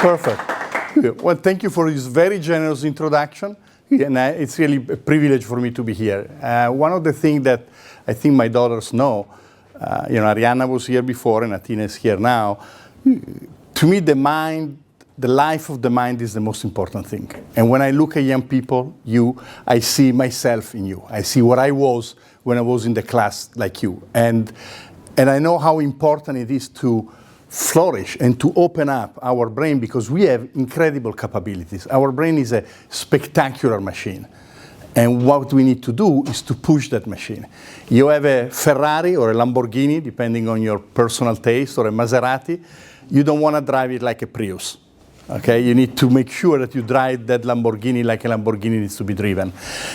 Perfect. Well, thank you for this very generous introduction. And it's really a privilege for me to be here. One of the things that I think my daughters know, Arianna was here before and Athena is here now. To me, the life of the mind is the most important thing. And when I look at young people, I see myself in you. I see what I was when I was in the class like you. And I know how important it is to flourish and to open up our brain because we have incredible capabilities. Our brain is a spectacular machine. And what we need to do is to push that machine. You have a Ferrari or a Lamborghini, depending on your personal taste, or a Maserati. You don't want to drive it like a Prius. Okay, you need to make sure that you drive that Lamborghini like a Lamborghini needs to be driven.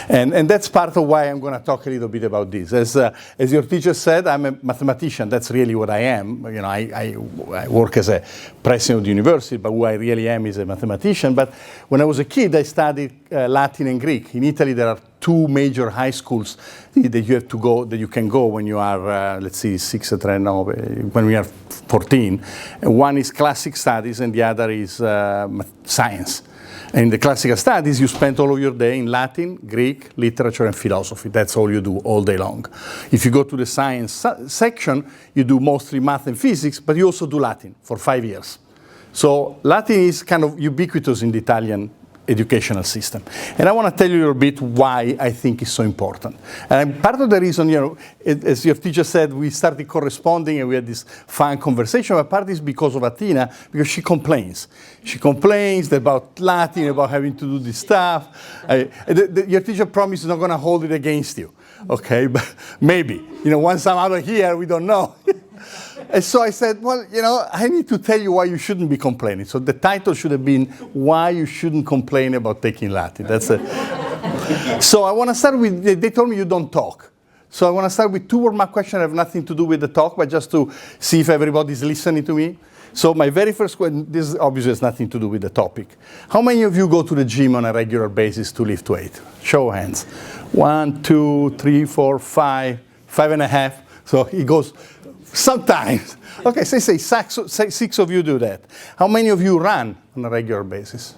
And that's part of why I'm going to talk a little bit about this. As your teacher said, I'm a mathematician. That's really what I am. I work as a president of the university, but who I really am is a mathematician. But when I was a kid, I studied Latin and Greek. In Italy, there are two major high schools that you have to go, that you can go when you are, let's see, when we are 14. And one is classic studies and the other is science. And in the classical studies, you spend all of your day in Latin, Greek, literature, and philosophy. That's all you do all day long. If you go to the science section, you do mostly math and physics, but you also do Latin for 5 years. So Latin is kind of ubiquitous in the Italian educational system. And I want to tell you a little bit why I think it's so important. And part of the reason, as your teacher said, we started corresponding and we had this fun conversation, but part is because of Athena, because she complains. She complains about Latin, about having to do this stuff. Your teacher promised he's not going to hold it against you. Okay, but maybe. Once I'm out of here, we don't know. And so I said, well, I need to tell you why you shouldn't be complaining. So the title should have been, Why You Shouldn't Complain About Taking Latin. That's it. So I want to start with, they told me you don't talk. So I want to start with two warm-up questions that have nothing to do with the talk, but just to see if everybody's listening to me. So my very first question, this obviously has nothing to do with the topic. How many of you go to the gym on a regular basis to lift weight? Show of hands. 1, 2, 3, 4, 5, 5.5. So he goes... Sometimes. Okay, say 6 of you do that. How many of you run on a regular basis?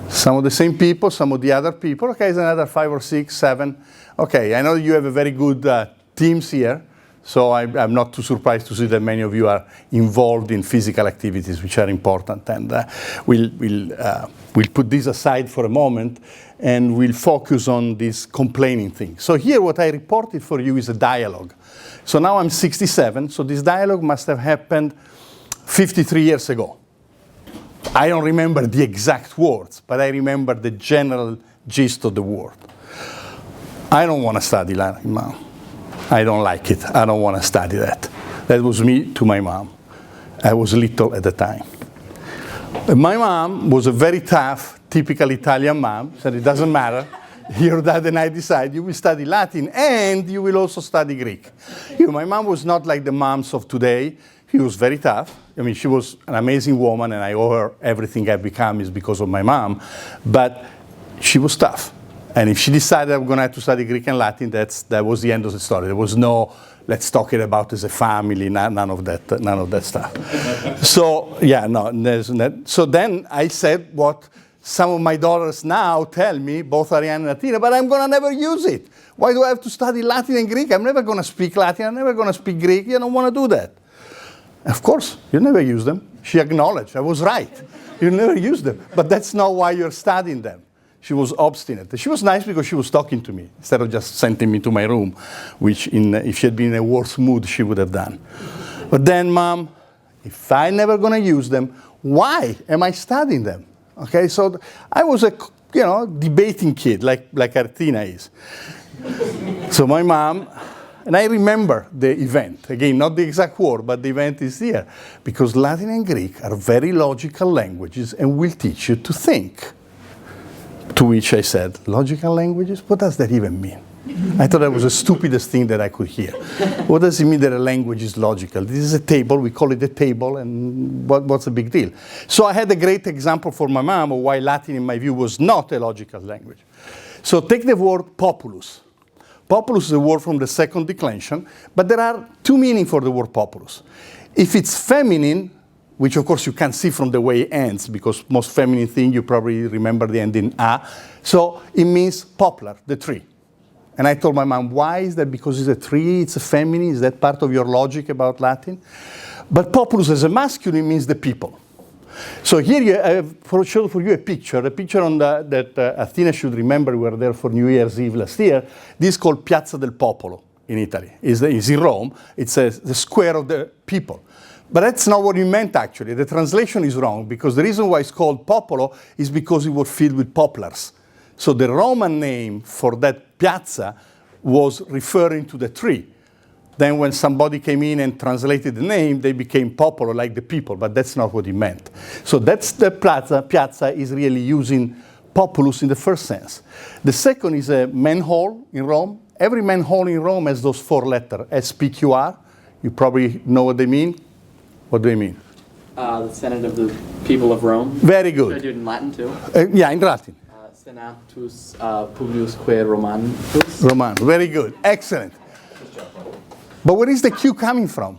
Some of the same people, some of the other people. Okay, it's another 5 or 6, 7. Okay, I know you have a very good teams here, so I'm not too surprised to see that many of you are involved in physical activities, which are important. And we'll put this aside for a moment, and we'll focus on this complaining thing. So here, what I reported for you is a dialogue. So now I'm 67, so this dialogue must have happened 53 years ago. I don't remember the exact words, but I remember the general gist of the word. I don't want to study Latin, Mom. I don't like it. I don't want to study that. That was me to my mom. I was little at the time. My mom was a very tough, typical Italian mom, said it doesn't matter. Your dad and I decide you will study Latin and you will also study Greek. My mom was not like the moms of today. She was very tough. I mean, she was an amazing woman and I owe her everything I've become is because of my mom. But she was tough. And if she decided I'm going to have to study Greek and Latin, that was the end of the story. There was no, let's talk it about as a family, none of that stuff. So, yeah, no. So then I said what some of my daughters now tell me, both Arianna and Athena, but I'm going to never use it. Why do I have to study Latin and Greek? I'm never going to speak Latin. I'm never going to speak Greek. You don't want to do that. Of course, you never use them. She acknowledged. I was right. You never use them. But that's not why you're studying them. She was obstinate. She was nice because she was talking to me instead of just sending me to my room, which if she had been in a worse mood, she would have done. But then, Mom, if I'm never going to use them, why am I studying them? Okay, so I was a, debating kid like Athena is. So my mom, and I remember the event. Again, not the exact word, but the event is here. Because Latin and Greek are very logical languages and will teach you to think. To which I said, logical languages? What does that even mean? I thought that was the stupidest thing that I could hear. What does it mean that a language is logical? This is a table, we call it a table, and what's the big deal? So I had a great example for my mom of why Latin, in my view, was not a logical language. So take the word populus. Populus is a word from the second declension, but there are two meanings for the word populus. If it's feminine, which of course you can't see from the way it ends, because most feminine thing, you probably remember the end in A. So it means poplar, the tree. And I told my mom, why is that? Because it's a tree, it's a feminine, is that part of your logic about Latin? But populus as a masculine means the people. So here I have showed for you a picture on that Athena should remember. We were there for New Year's Eve last year. This is called Piazza del Popolo in Italy. It's in Rome. It's the square of the people. But that's not what he meant, actually. The translation is wrong, because the reason why it's called Popolo is because it was filled with poplars. So the Roman name for that piazza was referring to the tree. Then when somebody came in and translated the name, they became Popolo, like the people, but that's not what he meant. So that's the piazza is really using populus in the first sense. The second is a manhole in Rome. Every manhole in Rome has those 4 letters, SPQR. You probably know what they mean. What do they mean? The Senate of the People of Rome. Very good. Should I do it in Latin too? Yeah, in Latin. Senatus Publiusque Romanus. Roman. Very good. Excellent. But where is the Q coming from?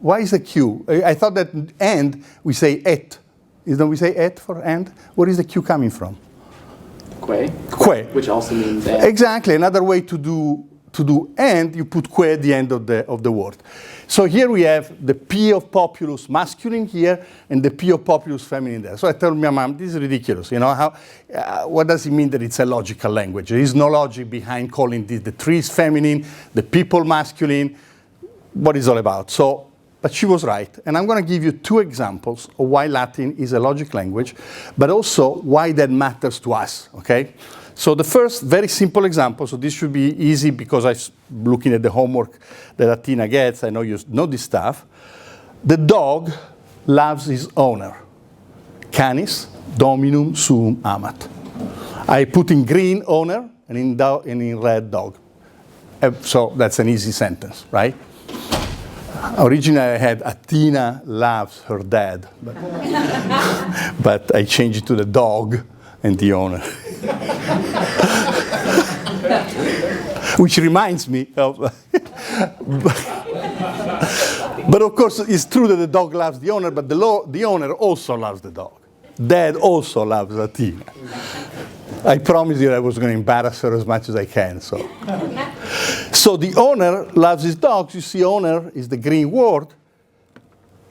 Why is the Q? I thought that and we say et. Don't we say et for and? Where is the Q coming from? Que. Que. Which also means and. Exactly. Another way to do and, you put que at the end of the word. So here we have the P of populus masculine here and the P of populus feminine there. So I told my mom, this is ridiculous. You know, what does it mean that it's a logical language? There is no logic behind calling this the trees feminine, the people masculine. What is all about? So, but she was right. And I'm going to give you 2 examples of why Latin is a logic language, but also why that matters to us, okay? So the first very simple example, so this should be easy because I'm looking at the homework that Athena gets. I know you know this stuff. The dog loves his owner. Canis dominum suum amat. I put in green owner and in red dog. So that's an easy sentence, right? Originally I had Athena loves her dad, but I changed it to the dog and the owner. Which reminds me of, but of course it's true that the dog loves the owner, but the owner also loves the dog. Dad also loves Athena. I promised you I was going to embarrass her as much as I can. So the owner loves his dogs. You see, owner is the green word,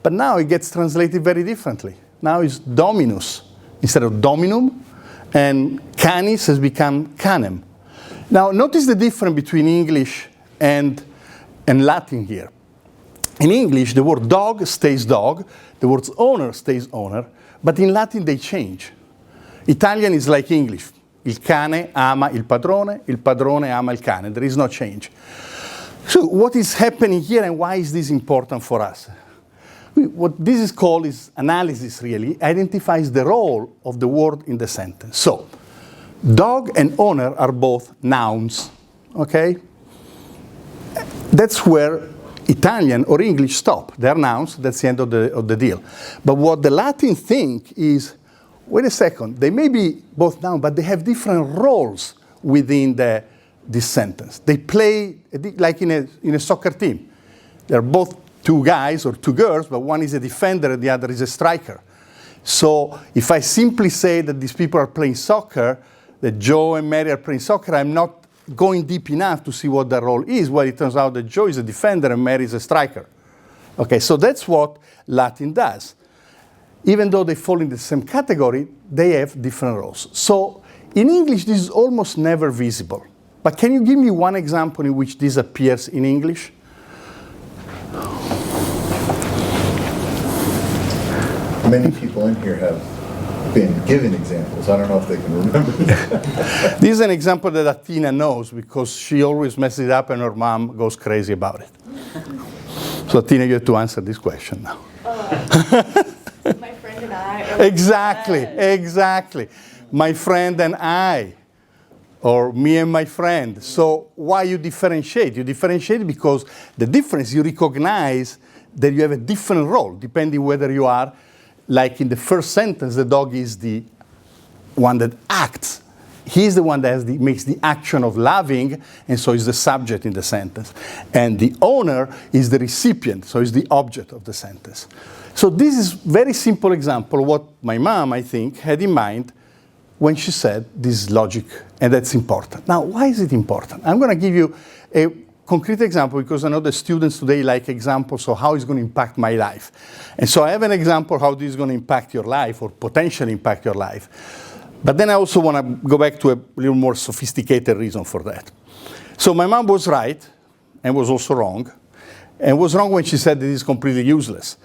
but now it gets translated very differently. Now it's dominus instead of dominum, and canis has become canem. Now notice the difference between English and Latin here. In English, the word dog stays dog, the word owner stays owner, but in Latin they change. Italian is like English. Il cane ama il padrone ama il cane. There is no change. So what is happening here and why is this important for us? What this is called is analysis, really, identifies the role of the word in the sentence. So, dog and owner are both nouns, okay? That's where Italian or English stop. They're nouns, that's the end of the deal. But what the Latin think is, wait a second, they may be both nouns, but they have different roles within this sentence. They play like in a soccer team. They're both 2 guys or 2 girls, but one is a defender and the other is a striker. So if I simply say that these people are playing soccer, that Joe and Mary are playing soccer, I'm not going deep enough to see what their role is. Well, it turns out that Joe is a defender and Mary is a striker. Okay, so that's what Latin does. Even though they fall in the same category, they have different roles. So in English, this is almost never visible. But can you give me one example in which this appears in English? Many people in here have been given examples. I don't know if they can remember. This is an example that Athena knows because she always messes it up and her mom goes crazy about it. So Athena, you have to answer this question now. My friend and I. Exactly. My friend and I. Or me and my friend. So why you differentiate? You differentiate because the difference, you recognize that you have a different role, depending whether you are, like in the first sentence, the dog is the one that acts he's the one that makes the action of loving, and so is the subject in the sentence. And the owner is the recipient, so is the object of the sentence. So this is very simple example of what my mom, I think, had in mind when she said this is logic, and that's important. Now, why is it important? I'm going to give you a concrete example because I know the students today like examples of how it's going to impact my life. And so I have an example how this is going to impact your life or potentially impact your life. But then I also want to go back to a little more sophisticated reason for that. So my mom was right and was also wrong. And was wrong when she said this is completely useless.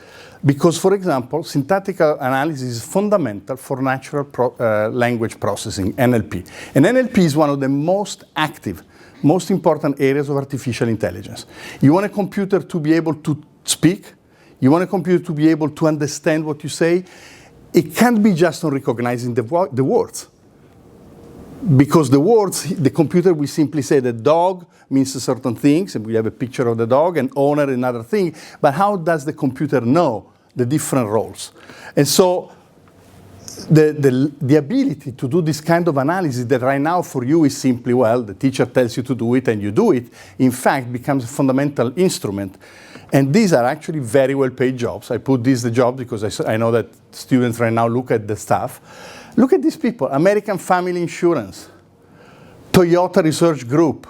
Because, for example, syntactic analysis is fundamental for natural language processing, NLP. And NLP is one of the most active, most important areas of artificial intelligence. You want a computer to be able to speak. You want a computer to be able to understand what you say. It can't be just on recognizing the words. Because the words, the computer will simply say that dog means certain things, and we have a picture of the dog, and owner another thing. But how does the computer know the different roles? And so the ability to do this kind of analysis that right now for you is simply, well, the teacher tells you to do it and you do it, in fact becomes a fundamental instrument. And these are actually very well paid jobs. I put these the job because I know that students right now look at the stuff. Look at these people, American Family Insurance, Toyota Research Group.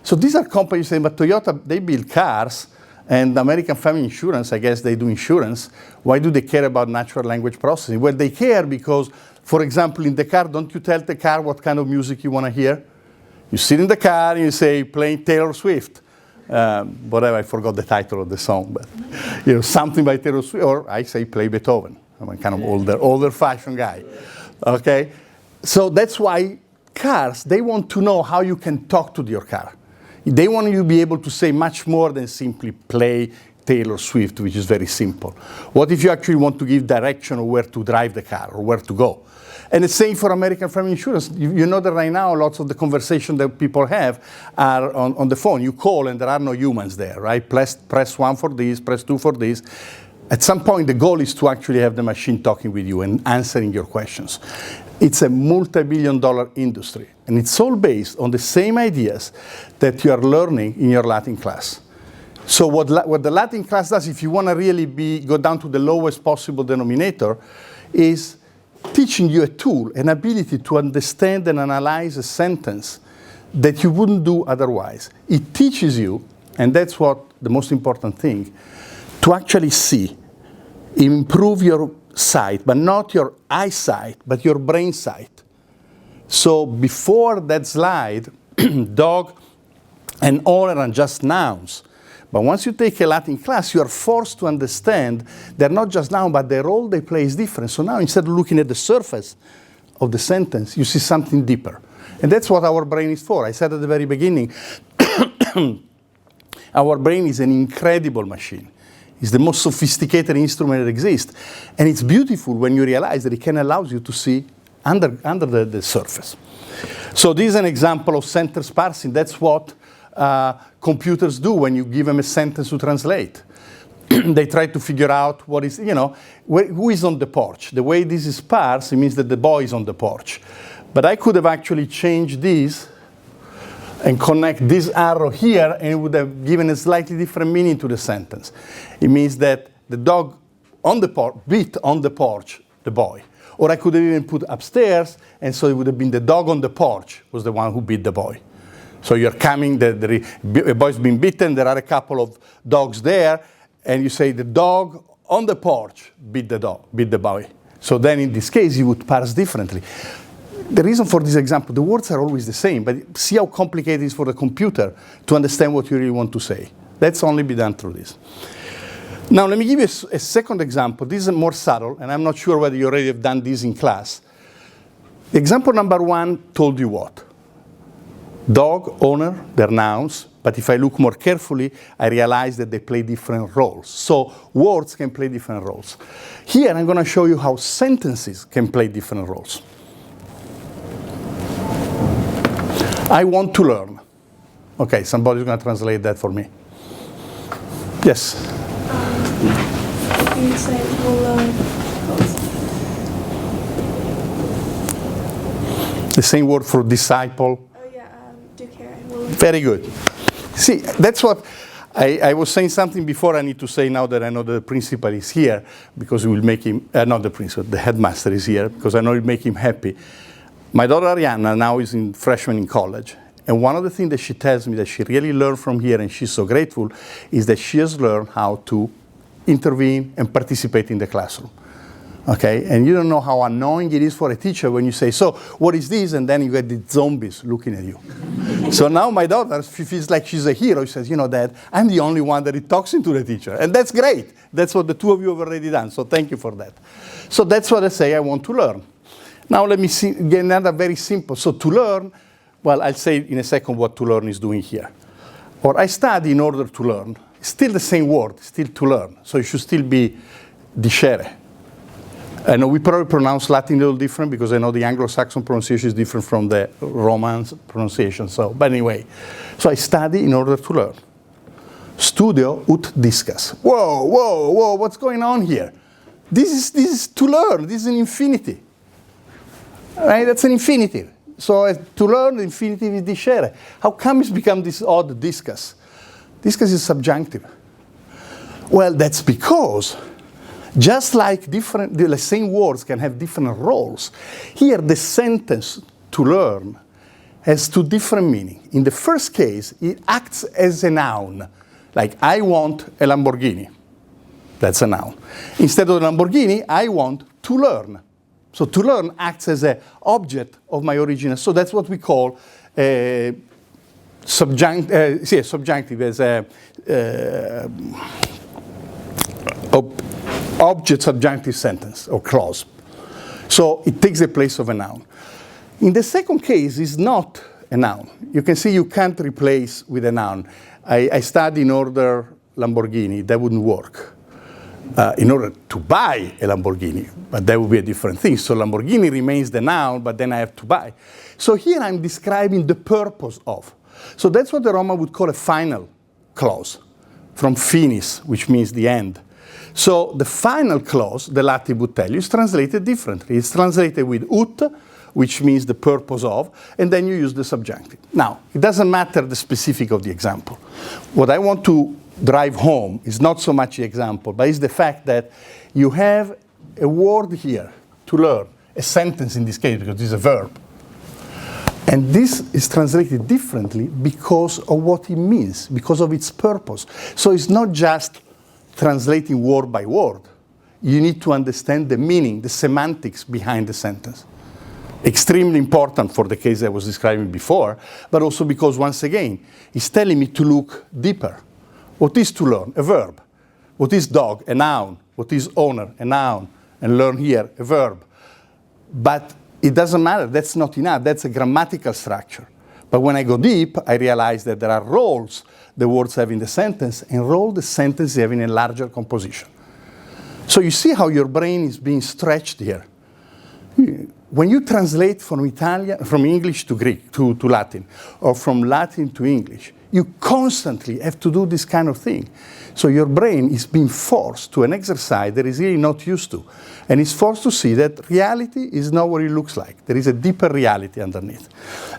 So these are companies saying, but Toyota, they build cars, and American Family Insurance, I guess they do insurance. Why do they care about natural language processing? Well, they care because, for example, in the car, don't you tell the car what kind of music you want to hear? You sit in the car and you say, playing Taylor Swift. Whatever, I forgot the title of the song, but something by Taylor Swift, or I say play Beethoven. I'm a kind of older fashioned guy. Okay? So that's why cars, they want to know how you can talk to your car. They want you to be able to say much more than simply play Taylor Swift, which is very simple. What if you actually want to give direction of where to drive the car or where to go? And the same for American Family Insurance. You know that right now lots of the conversation that people have are on the phone. You call and there are no humans there, right? Press 1 for this, press 2 for this. At some point, the goal is to actually have the machine talking with you and answering your questions. It's a multi-billion-dollar industry, and it's all based on the same ideas that you are learning in your Latin class. So what the Latin class does, if you want to really go down to the lowest possible denominator, is teaching you a tool, an ability to understand and analyze a sentence that you wouldn't do otherwise. It teaches you, and that's what the most important thing, to actually see, improve your sight, but not your eyesight, but your brain sight. So before that slide, dog and owner are just nouns. But once you take a Latin class, you are forced to understand they're not just nouns, but the role they play is different. So now instead of looking at the surface of the sentence, you see something deeper. And that's what our brain is for. I said at the very beginning, our brain is an incredible machine. It's the most sophisticated instrument that exists. And it's beautiful when you realize that it can allow you to see under the surface. So this is an example of sentence parsing. That's what computers do when you give them a sentence to translate. They try to figure out what is, who is on the porch. The way this is parsed, it means that the boy is on the porch. But I could have actually changed this and connect this arrow here, and it would have given a slightly different meaning to the sentence. It means that the dog on the porch beat on the porch the boy. Or I could have even put upstairs, and so it would have been the dog on the porch was the one who beat the boy. So you're coming, the boy's been beaten, there are a couple of dogs there, and you say the dog on the porch beat the boy. So then in this case, you would parse differently. The reason for this example, the words are always the same, but see how complicated it is for the computer to understand what you really want to say. That's only be done through this. Now, let me give you a second example. This is more subtle, and I'm not sure whether you already have done this in class. Example number 1 told you what? Dog, owner, they're nouns, but if I look more carefully, I realize that they play different roles. So words can play different roles. Here, I'm going to show you how sentences can play different roles. I want to learn. Okay, somebody's going to translate that for me. Yes? You say we'll learn. The same word for disciple. Oh yeah, do care. Will. Very good. See, that's what I was saying something before. I need to say now that I know the principal is here, because it will make him, not the principal, the headmaster is here, because I know it will make him happy. My daughter Arianna now is in freshman in college. And one of the things that she tells me that she really learned from here, and she's so grateful, is that she has learned how to intervene and participate in the classroom. Okay, and you don't know how annoying it is for a teacher when you say, so what is this? And then you get the zombies looking at you. So now my daughter, she feels like she's a hero. She says, you know, Dad, I'm the only one that talks into the teacher. And that's great. That's what the two of you have already done. So thank you for that. So that's what I say I want to learn. Now let me see, get another very simple. So to learn, well, I'll say in a second what to learn is doing here. Or I study in order to learn. Still the same word, still to learn. So it should still be discere. I know we probably pronounce Latin a little different, because I know the Anglo-Saxon pronunciation is different from the Romance pronunciation. So, but anyway, so I study in order to learn. Studio ut discas. Whoa, whoa, whoa, what's going on here? This is to learn. This is an infinitive. Right? That's an infinitive. So to learn, the infinitive is discere. How come it's become this odd discus? Discus is subjunctive. Well, that's because just like the same words can have different roles, here the sentence to learn has two different meanings. In the first case, it acts as a noun, like I want a Lamborghini. That's a noun. Instead of a Lamborghini, I want to learn. So to learn acts as an object of my original. So that's what we call subjunctive as a object subjunctive sentence or clause. So it takes the place of a noun. In the second case, it's not a noun. You can see you can't replace with a noun. I study in order Lamborghini. That wouldn't work. In order to buy a Lamborghini, but that would be a different thing. So Lamborghini remains the noun, but then I have to buy. So here I'm describing the purpose of. So that's what the Roman would call a final clause, from finis, which means the end. So the final clause, the Latin would tell you, is translated differently. It's translated with ut, which means the purpose of, and then you use the subjunctive. Now, it doesn't matter the specific of the example. What I want to drive home is not so much the example, but it's the fact that you have a word here to learn, a sentence in this case, because this is a verb. And this is translated differently because of what it means, because of its purpose. So it's not just translating word by word. You need to understand the meaning, the semantics behind the sentence. Extremely important for the case I was describing before, but also because, once again, it's telling me to look deeper. What is to learn? A verb. What is dog? A noun. What is owner? A noun. And learn here, a verb. But it doesn't matter. That's not enough. That's a grammatical structure. But when I go deep, I realize that there are roles the words have in the sentence, and role the sentence have in a larger composition. So you see how your brain is being stretched here. When you translate from English to Greek, to Latin, or from Latin to English, you constantly have to do this kind of thing. So your brain is being forced to an exercise that is really not used to. And it's forced to see that reality is not what it looks like. There is a deeper reality underneath.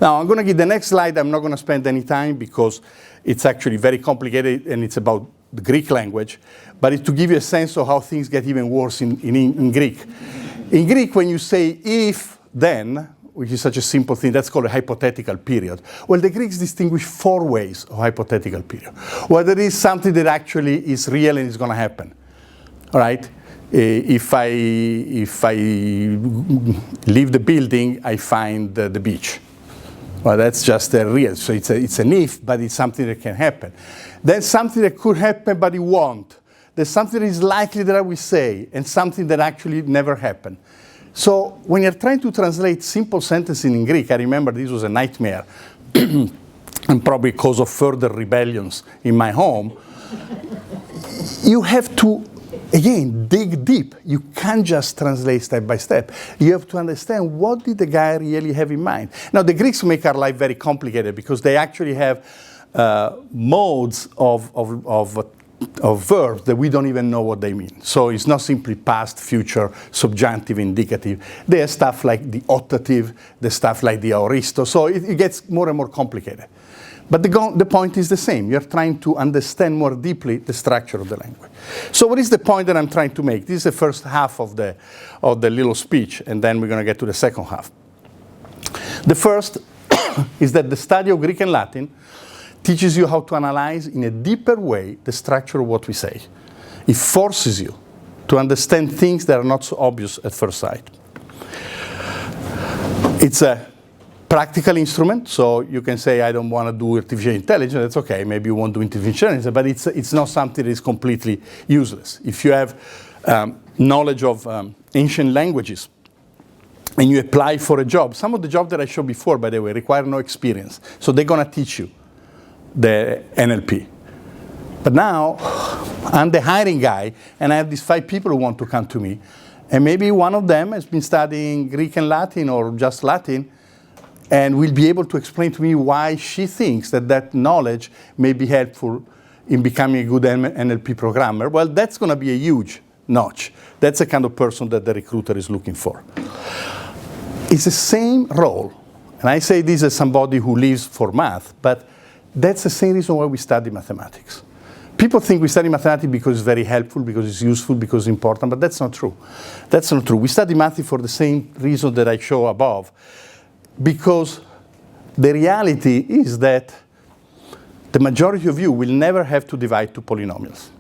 Now, I'm going to give the next slide. I'm not going to spend any time because it's actually very complicated and it's about the Greek language. But it's to give you a sense of how things get even worse in Greek. In Greek, when you say if, then, which is such a simple thing, that's called a hypothetical period. Well, the Greeks distinguish 4 ways of hypothetical period. Well, there is something that actually is real and is going to happen. All right? If I leave the building, I find the beach. Well, that's just a real. So it's an if, but it's something that can happen. There's something that could happen, but it won't. There's something that is likely that I will say, and something that actually never happened. So when you're trying to translate simple sentences in Greek, I remember this was a nightmare, and probably because of further rebellions in my home, you have to, again, dig deep. You can't just translate step by step. You have to understand what did the guy really have in mind. Now, the Greeks make our life very complicated because they actually have modes of of verbs that we don't even know what they mean. So it's not simply past, future, subjunctive, indicative. There's stuff like the optative, there's stuff like the aoristo. So it gets more and more complicated. But the point is the same. You're trying to understand more deeply the structure of the language. So what is the point that I'm trying to make? This is the first half of the little speech, and then we're going to get to the second half. The first is that the study of Greek and Latin teaches you how to analyze in a deeper way the structure of what we say. It forces you to understand things that are not so obvious at first sight. It's a practical instrument, so you can say, I don't want to do artificial intelligence. That's okay, maybe you won't do artificial intelligence, but it's not something that is completely useless. If you have knowledge of ancient languages, and you apply for a job, some of the jobs that I showed before, by the way, require no experience. So they're going to teach you the NLP. But now, I'm the hiring guy, and I have these 5 people who want to come to me, and maybe one of them has been studying Greek and Latin or just Latin, and will be able to explain to me why she thinks that that knowledge may be helpful in becoming a good NLP programmer. Well, that's going to be a huge notch. That's the kind of person that the recruiter is looking for. It's the same role. And I say this as somebody who lives for math, but that's the same reason why we study mathematics. People think we study mathematics because it's very helpful, because it's useful, because it's important, but that's not true. That's not true. We study math for the same reason that I show above, because the reality is that the majority of you will never have to divide two polynomials.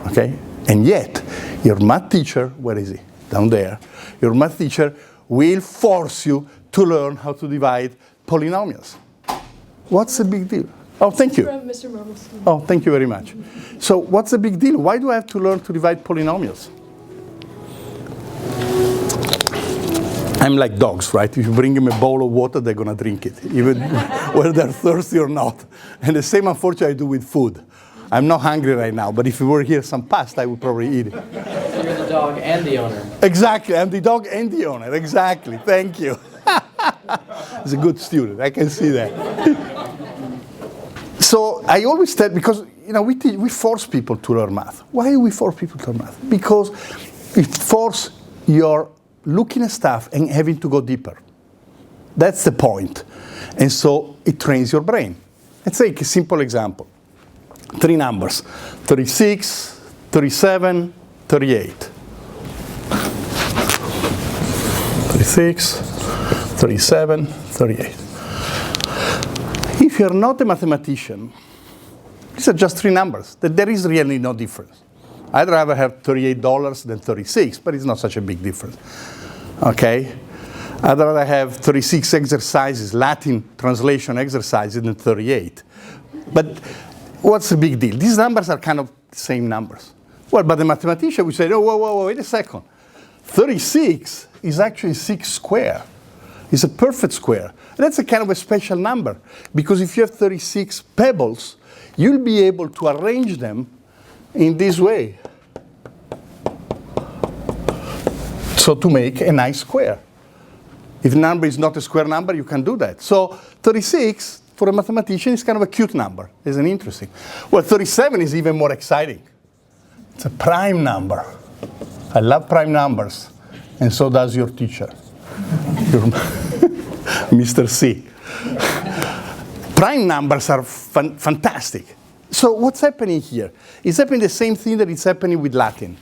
Okay? And yet, your math teacher, where is he? Down there. Your math teacher will force you to learn how to divide polynomials. What's the big deal? Oh, thank you. From Mr. Marbles. Oh, thank you very much. So what's the big deal? Why do I have to learn to divide polynomials? I'm like dogs, right? If you bring them a bowl of water, they're going to drink it, even whether they're thirsty or not. And the same, unfortunately, I do with food. I'm not hungry right now, but if you were here some pasta, I would probably eat it. So you're the dog and the owner. Exactly, I'm the dog and the owner. Exactly, thank you. He's a good student, I can see that. So I always tell, because we force people to learn math. Why do we force people to learn math? Because it forces your looking at stuff and having to go deeper. That's the point. And so it trains your brain. Let's take a simple example. 3 numbers, 36, 37, 38. 36, 37, 38. If you're not a mathematician, these are just 3 numbers. There is really no difference. I'd rather have $38 than 36, but it's not such a big difference. Okay? I'd rather have 36 exercises, Latin translation exercises, than 38. But what's the big deal? These numbers are kind of the same numbers. Well, but the mathematician would say, oh, whoa, wait a second. 36 is actually 6 square. It's a perfect square. And that's a kind of a special number, because if you have 36 pebbles, you'll be able to arrange them in this way. So to make a nice square. If a number is not a square number, you can do that. So 36, for a mathematician, is kind of a cute number. Isn't it interesting? Well, 37 is even more exciting. It's a prime number. I love prime numbers. And so does your teacher, Mr. C. Prime numbers are fantastic. So what's happening here? It's happening the same thing that is happening with Latin.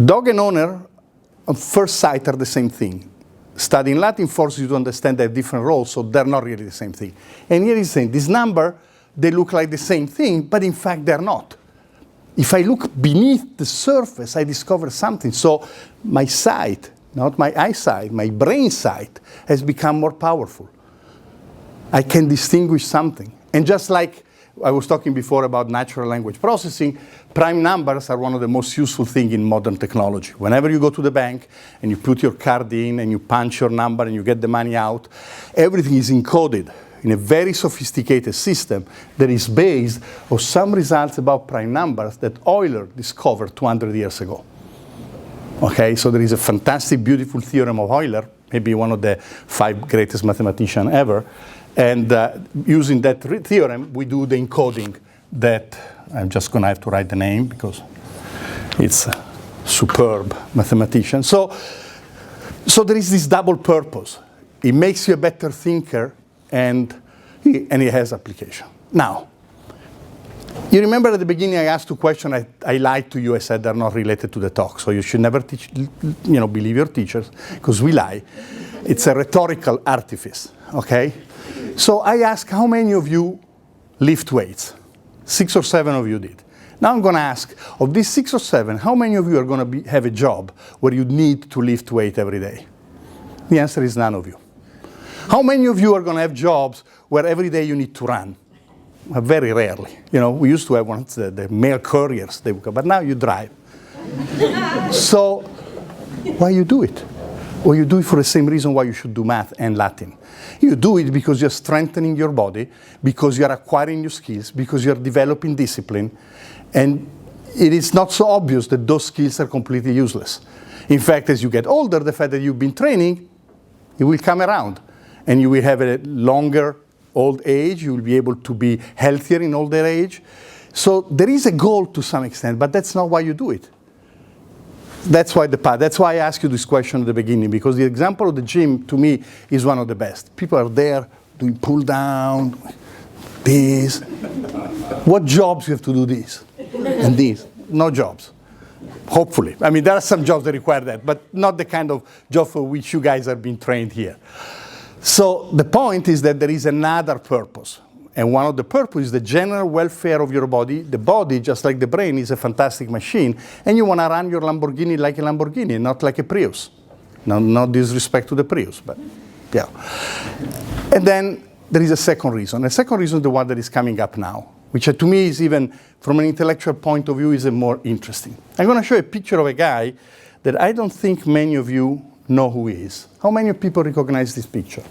Dog and owner, at first sight, are the same thing. Studying Latin forces you to understand they have different roles, so they're not really the same thing. And here he's saying, this number, they look like the same thing, but in fact they're not. If I look beneath the surface, I discover something. So my sight, not my eyesight, my brain sight, has become more powerful. I can distinguish something. And just like I was talking before about natural language processing, prime numbers are one of the most useful things in modern technology. Whenever you go to the bank and you put your card in and you punch your number and you get the money out, everything is encoded in a very sophisticated system that is based on some results about prime numbers that Euler discovered 200 years ago. Okay, so there is a fantastic, beautiful theorem of Euler, maybe one of the 5 greatest mathematicians ever. And using that theorem, we do the encoding that I'm just going to have to write the name because it's a superb mathematician. So there is this double purpose. It makes you a better thinker, and it has application. Now, you remember at the beginning I asked two questions. I lied to you. I said they're not related to the talk. So you should never believe your teachers, because we lie. It's a rhetorical artifice, okay? So I asked, how many of you lift weights? 6 or 7 of you did. Now I'm going to ask, of these 6 or 7, how many of you are going to have a job where you need to lift weight every day? The answer is none of you. How many of you are going to have jobs where every day you need to run? Very rarely. We used to have ones, the mail couriers, but now you drive. So why you do it? Well, you do it for the same reason why you should do math and Latin. You do it because you're strengthening your body, because you're acquiring new skills, because you're developing discipline, and it is not so obvious that those skills are completely useless. In fact, as you get older, the fact that you've been training, it will come around, and you will have a longer old age. You will be able to be healthier in older age. So there is a goal to some extent, but that's not why you do it. That's why I asked you this question at the beginning, because the example of the gym, to me, is one of the best. People are there doing pull down, this. What jobs you have to do this and this? No jobs. Hopefully. I mean, there are some jobs that require that, but not the kind of job for which you guys are being trained here. So the point is that there is another purpose. And one of the purposes is the general welfare of your body. The body, just like the brain, is a fantastic machine. And you want to run your Lamborghini like a Lamborghini, not like a Prius. No disrespect to the Prius, but yeah. And then there is a second reason. The second reason is the one that is coming up now, which to me is even, from an intellectual point of view, is more interesting. I'm going to show a picture of a guy that I don't think many of you know who he is. How many people recognize this picture?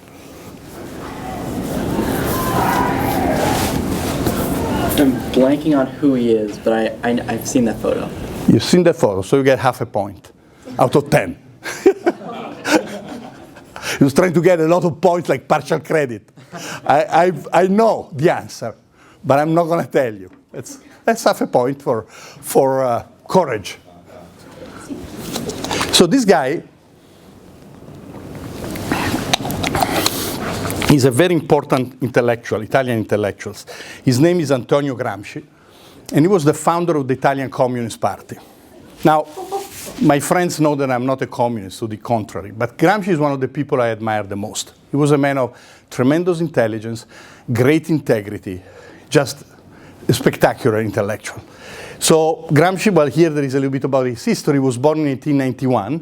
I'm blanking on who he is, but I've seen that photo. You've seen that photo, so you get half a point out of 10. He was trying to get a lot of points, like partial credit. I know the answer, but I'm not going to tell you. That's half a point for courage. So this guy is a very important intellectual, Italian intellectual. His name is Antonio Gramsci, and he was the founder of the Italian Communist Party. Now, my friends know that I'm not a communist, to the contrary, but Gramsci is one of the people I admire the most. He was a man of tremendous intelligence, great integrity, just a spectacular intellectual. So Gramsci, well, here there is a little bit about his history. He was born in 1891.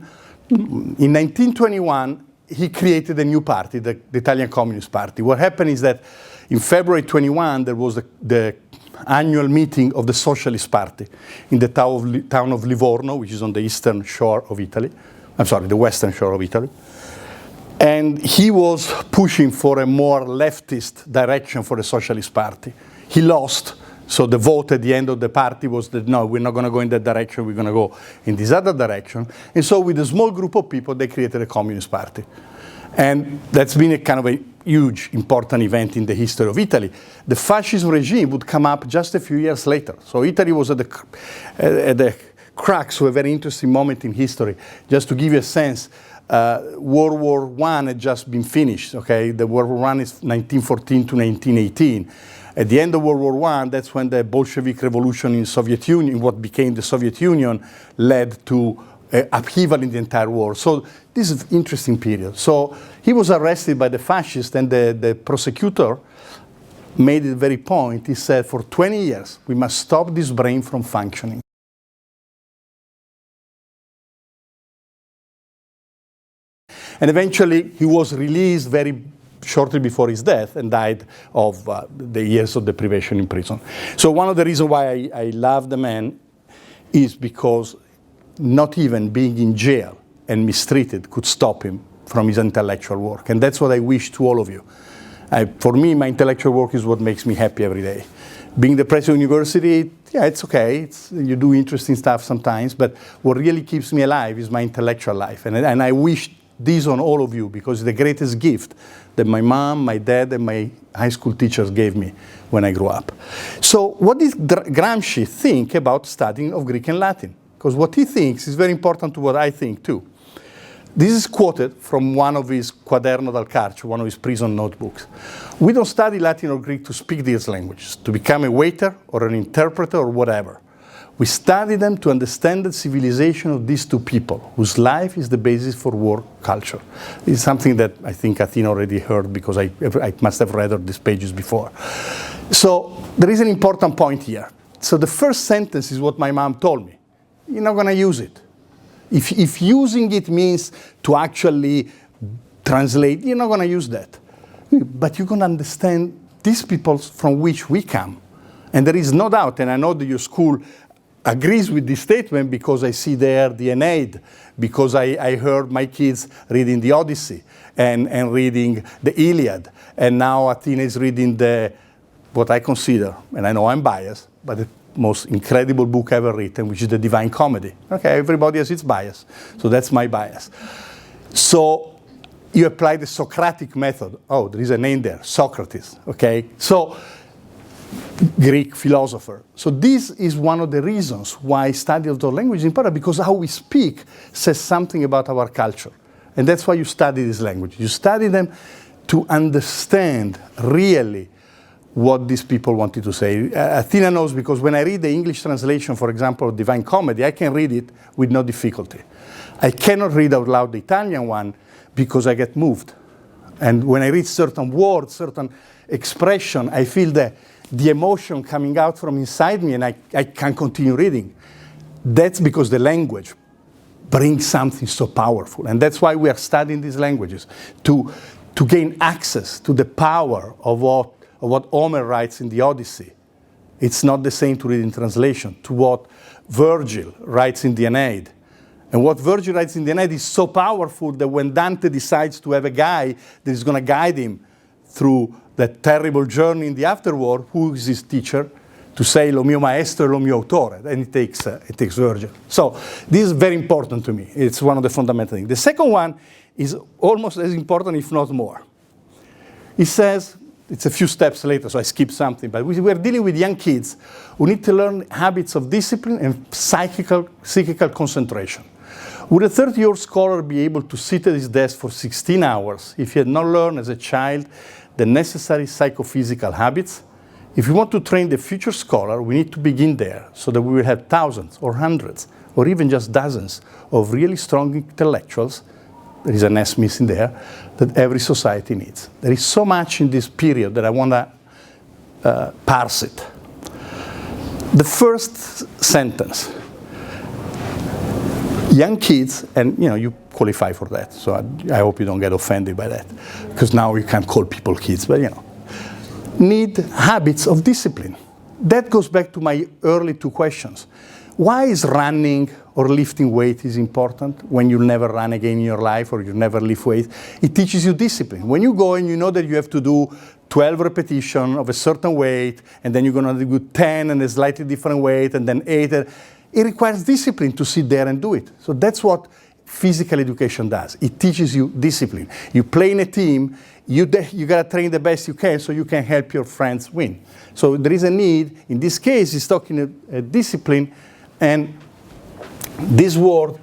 In 1921, he created a new party, the Italian Communist Party. What happened is that in February 21, there was the annual meeting of the Socialist Party in the town of Livorno, which is on the eastern shore of Italy. I'm sorry, the western shore of Italy. And he was pushing for a more leftist direction for the Socialist Party. He lost, so the vote at the end of the party was that, no, we're not going to go in that direction, we're going to go in this other direction. And so with a small group of people, they created a Communist Party. And that's been a kind of a huge, important event in the history of Italy. The fascist regime would come up just a few years later. So Italy was at the crux of a very interesting moment in history. Just to give you a sense, World War I had just been finished, okay? The World War I is 1914 to 1918. At the end of World War I, that's when the Bolshevik revolution in Soviet Union, what became the Soviet Union, led to upheaval in the entire world. So this is an interesting period. So he was arrested by the fascists, and the prosecutor made it very point. He said, for 20 years, we must stop this brain from functioning. And eventually, he was released very shortly before his death and died of the years of deprivation in prison. So one of the reasons why I love the man is because not even being in jail and mistreated could stop him from his intellectual work. And that's what I wish to all of you. For me, my intellectual work is what makes me happy every day. Being the president of university, yeah, it's okay. You do interesting stuff sometimes, but what really keeps me alive is my intellectual life. And I wish this on all of you because it's the greatest gift that my mom, my dad, and my high school teachers gave me when I grew up. So what did Gramsci think about studying of Greek and Latin? Because what he thinks is very important to what I think too. This is quoted from one of his Quaderno dal Carcere, one of his prison notebooks. We don't study Latin or Greek to speak these languages, to become a waiter or an interpreter or whatever. We study them to understand the civilization of these two people, whose life is the basis for world culture. It's something that I think Athena already heard because I must have read these pages before. So there is an important point here. So the first sentence is what my mom told me. You're not going to use it. If using it means to actually translate, you're not going to use that. But you can understand these people from which we come. And there is no doubt, and I know that your school agrees with this statement because I see there the Aeneid, because I heard my kids reading the Odyssey and reading the Iliad. And now Athena is reading what I consider, and I know I'm biased, but the most incredible book ever written, which is the Divine Comedy. Okay, everybody has its bias, so that's my bias. So you apply the Socratic method. Oh, there is a name there, Socrates, okay? So, Greek philosopher. So this is one of the reasons why study of the language is important, because how we speak says something about our culture. And that's why you study this language. You study them to understand really what these people wanted to say. Athena knows because when I read the English translation, for example, of Divine Comedy, I can read it with no difficulty. I cannot read out loud the Italian one because I get moved. And when I read certain words, certain expression, I feel the emotion coming out from inside me and I can't continue reading. That's because the language brings something so powerful. And that's why we are studying these languages, to gain access to the power of what Homer writes in the Odyssey. It's not the same to read in translation, to what Virgil writes in the Aeneid. And what Virgil writes in the Aeneid is so powerful that when Dante decides to have a guy that is going to guide him through that terrible journey in the afterworld, who is his teacher? To say, lo mio maestro e lo mio autore. And it takes Virgil. So this is very important to me. It's one of the fundamental things. The second one is almost as important, if not more. He says, it's a few steps later, so I skipped something, but we're dealing with young kids who need to learn habits of discipline and psychical concentration. Would a 30-year-old scholar be able to sit at his desk for 16 hours if he had not learned as a child the necessary psychophysical habits? If we want to train the future scholar, we need to begin there so that we will have thousands or hundreds or even just dozens of really strong intellectuals, there is an S missing there, that every society needs. There is so much in this period that I want to parse it. The first sentence, young kids, and you qualify for that, so I hope you don't get offended by that, because now you can't call people kids, but need habits of discipline. That goes back to my early two questions. Why is running or lifting weight is important when you'll never run again in your life or you never lift weight? It teaches you discipline. When you go and you know that you have to do 12 repetitions of a certain weight, and then you're going to do 10 and a slightly different weight, and then 8. It requires discipline to sit there and do it. So that's what physical education does. It teaches you discipline. You play in a team, you got to train the best you can so you can help your friends win. So there is a need. In this case, he's talking about discipline, and this word,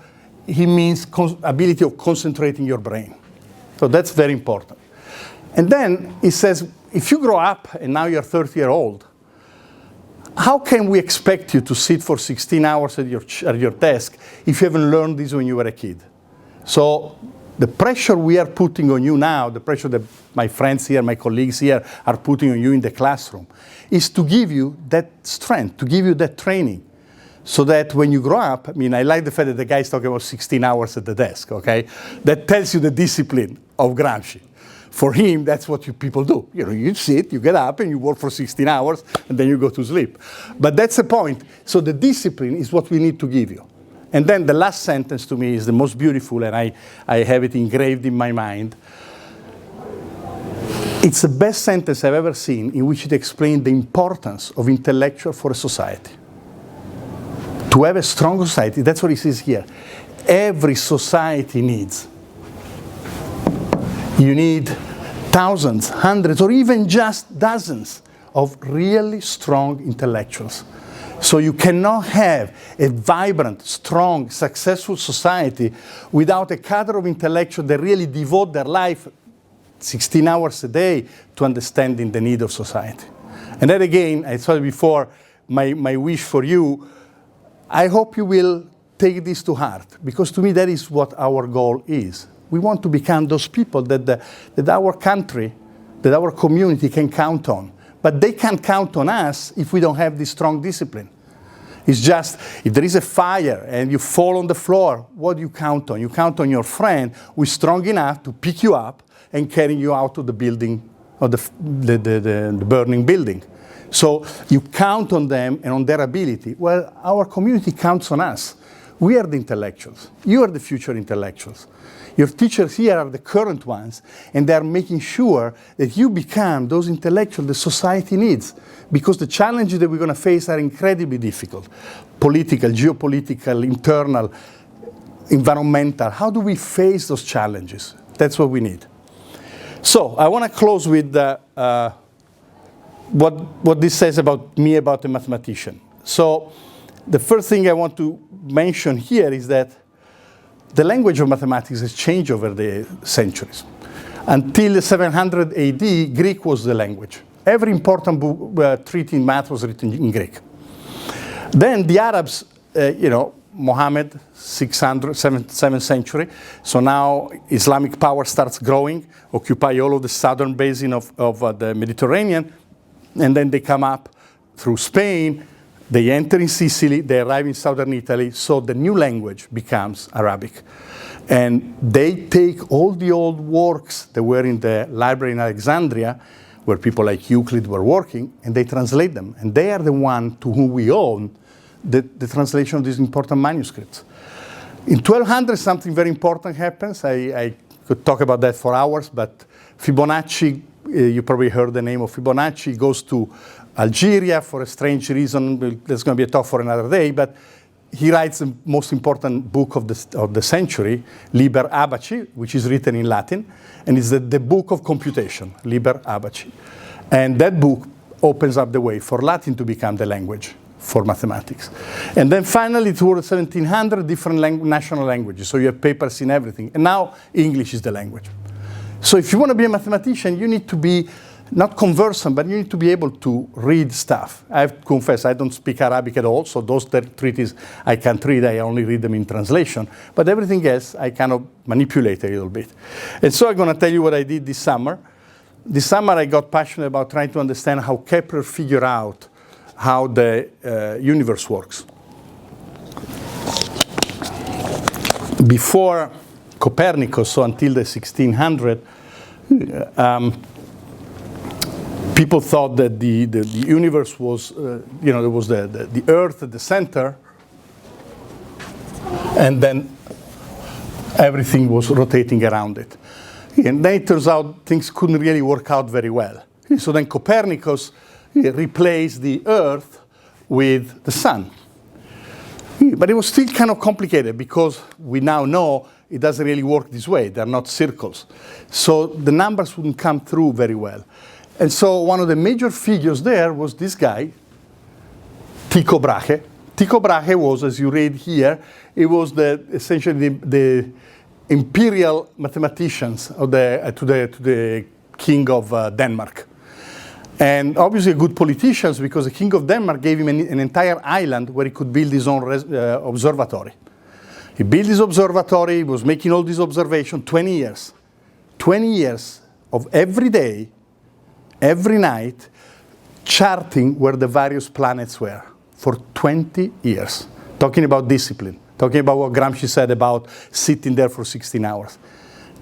he means ability of concentrating your brain. So that's very important. And then he says, if you grow up and now you're 30-year-old, how can we expect you to sit for 16 hours at your desk if you haven't learned this when you were a kid? So the pressure we are putting on you now, the pressure that my friends here, my colleagues here are putting on you in the classroom, is to give you that strength, to give you that training. So that when you grow up, I like the fact that the guy is talking about 16 hours at the desk, okay? That tells you the discipline of Gramsci. For him, that's what people do. You sit, you get up, and you work for 16 hours, and then you go to sleep. But that's the point. So the discipline is what we need to give you. And then the last sentence to me is the most beautiful, and I have it engraved in my mind. It's the best sentence I've ever seen in which it explains the importance of intellectual for a society. To have a strong society, that's what he says here. Every society needs You need thousands, hundreds, or even just dozens of really strong intellectuals. So you cannot have a vibrant, strong, successful society without a cadre of intellectuals that really devote their life 16 hours a day to understanding the need of society. And that again, I said before, my wish for you, I hope you will take this to heart, because to me that is what our goal is. We want to become those people that our country, that our community can count on. But they can't count on us if we don't have this strong discipline. It's just, if there is a fire and you fall on the floor, what do you count on? You count on your friend who is strong enough to pick you up and carry you out of the building, of the burning building. So you count on them and on their ability. Well, our community counts on us. We are the intellectuals. You are the future intellectuals. Your teachers here are the current ones, and they are making sure that you become those intellectuals the society needs, because the challenges that we're going to face are incredibly difficult. Political, geopolitical, internal, environmental. How do we face those challenges? That's what we need. So I want to close with what this says about me, about a mathematician. So the first thing I want to mention here is that the language of mathematics has changed over the centuries. Until 700 AD, Greek was the language. Every important book, treaty in math was written in Greek. Then the Arabs, Muhammad, 7th century. So now Islamic power starts growing, occupy all of the southern basin of the Mediterranean, and then they come up through Spain. They enter in Sicily, they arrive in southern Italy, so the new language becomes Arabic. And they take all the old works that were in the library in Alexandria, where people like Euclid were working, and they translate them. And they are the one to whom we owe the translation of these important manuscripts. In 1200, something very important happens. I could talk about that for hours, but Fibonacci, you probably heard the name of Fibonacci, goes to Algeria for a strange reason. There's going to be a talk for another day, but he writes the most important book of the century, Liber Abaci, which is written in Latin, and it's the book of computation, Liber Abaci. And that book opens up the way for Latin to become the language for mathematics. And then finally, towards 1700, different national languages. So you have papers in everything. And now English is the language. So if you want to be a mathematician, you need to be not conversant, but you need to be able to read stuff. I have to confess, I don't speak Arabic at all, so those treaties I can't read, I only read them in translation. But everything else, I kind of manipulate a little bit. And so I'm going to tell you what I did this summer. This summer I got passionate about trying to understand how Kepler figured out how the universe works. Before Copernicus, so until the 1600s, people thought that the universe was, there was the Earth at the center, and then everything was rotating around it. And then it turns out things couldn't really work out very well. So then Copernicus replaced the Earth with the sun. But it was still kind of complicated because we now know it doesn't really work this way. They're not circles. So the numbers wouldn't come through very well. And so one of the major figures there was this guy, Tycho Brahe. Tycho Brahe was, as you read here, it was essentially the imperial mathematicians of to the king of Denmark. And obviously good politicians, because the king of Denmark gave him an entire island where he could build his own observatory. He built his observatory, he was making all these observations, 20 years. 20 years of every day, every night, charting where the various planets were for 20 years. Talking about discipline, talking about what Gramsci said about sitting there for 16 hours.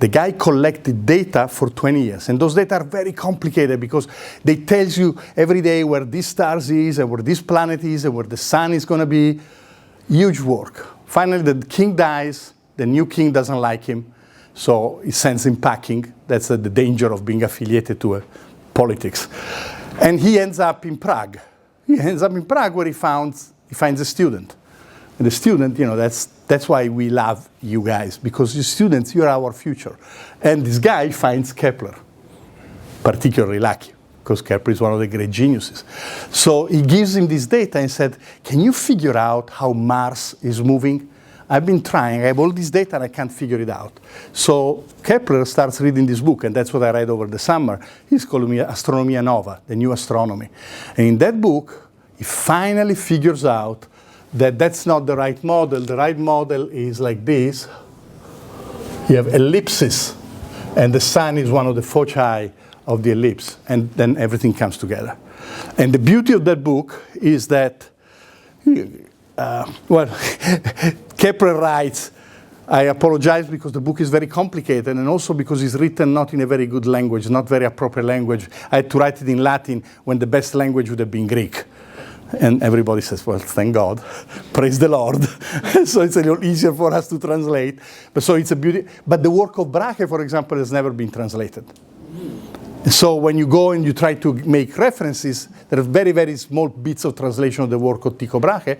The guy collected data for 20 years, and those data are very complicated because they tell you every day where this star is, and where this planet is, and where the sun is going to be. Huge work. Finally, the king dies. The new king doesn't like him, so he sends him packing. That's the danger of being affiliated to politics. And he ends up in Prague. He ends up in Prague where he finds a student And the student, that's why we love you guys, because you students, you're our future. And this guy finds Kepler particularly lucky, because Kepler is one of the great geniuses. So he gives him this data and said, can you figure out how Mars is moving? I've been trying, I have all this data and I can't figure it out. So Kepler starts reading this book, and that's what I read over the summer. He's calling me Astronomia Nova, the new astronomy. And in that book, he finally figures out that that's not the right model. The right model is like this. You have ellipses, and the sun is one of the foci of the ellipse, and then everything comes together. And the beauty of that book is that, Kepler writes, I apologize because the book is very complicated, and also because it's written not in a very good language, not very appropriate language. I had to write it in Latin when the best language would have been Greek. And everybody says, well, thank God, praise the Lord. So it's a little easier for us to translate. But so it's a beauty. But the work of Brahe, for example, has never been translated. So when you go and you try to make references, there are very, very small bits of translation of the work of Tycho Brahe,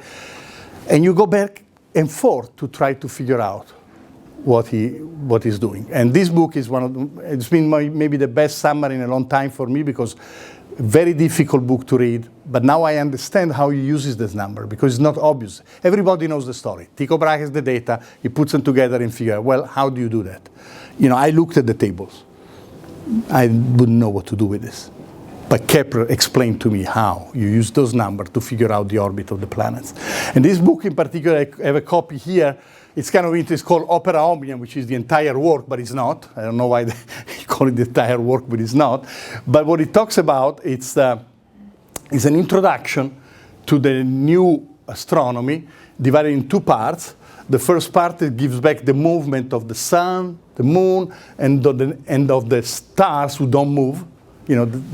and you go back and forth to try to figure out what he's doing. And this book is it's been maybe the best summary in a long time for me, because very difficult book to read, but now I understand how he uses this number, because it's not obvious. Everybody knows the story. Tycho Brahe has the data, he puts them together and figure out, well, how do you do that? I looked at the tables. I wouldn't know what to do with this. But Kepler explained to me how you use those numbers to figure out the orbit of the planets. And this book in particular, I have a copy here. It's kind of interesting. It's called Opera Omnium, which is the entire work, but it's not. I don't know why they call it the entire work, but it's not. But what it talks about, it's an introduction to the new astronomy, divided in two parts. The first part, it gives back the movement of the sun, the moon, and of the stars who don't move,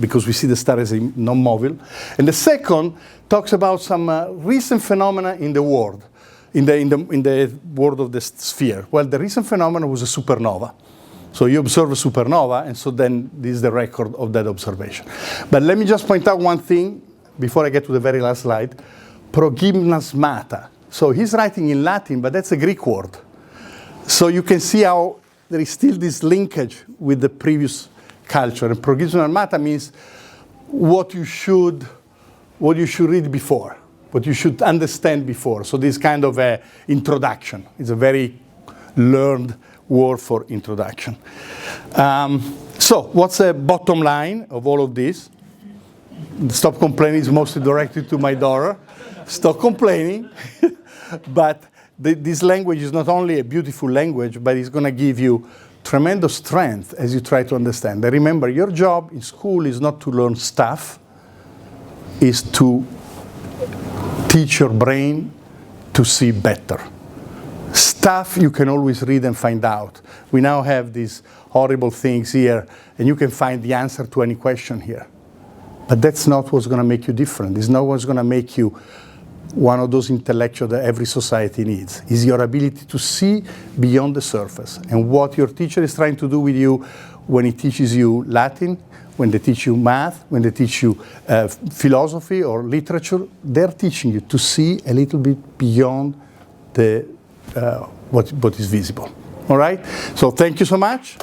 because we see the star as non-mobile. And the second talks about some recent phenomena in the world. In the world of the sphere. Well, the recent phenomenon was a supernova. So you observe a supernova, and so then this is the record of that observation. But let me just point out one thing before I get to the very last slide. Progymnasmata. So he's writing in Latin, but that's a Greek word. So you can see how there is still this linkage with the previous culture. And progymnasmata means what you should read before, what you should understand before. So this kind of a introduction. It's a very learned word for introduction. So what's the bottom line of all of this? Stop complaining is mostly directed to my daughter. Stop complaining. But this language is not only a beautiful language, but it's going to give you tremendous strength as you try to understand. And remember, your job in school is not to learn stuff, is to teach your brain to see better. Stuff you can always read and find out. We now have these horrible things here, and you can find the answer to any question here. But that's not what's going to make you different. It's not what's going to make you one of those intellectuals that every society needs. It's your ability to see beyond the surface. And what your teacher is trying to do with you when he teaches you Latin, when they teach you math, when they teach you philosophy or literature, they're teaching you to see a little bit beyond what is visible. All right? So thank you so much.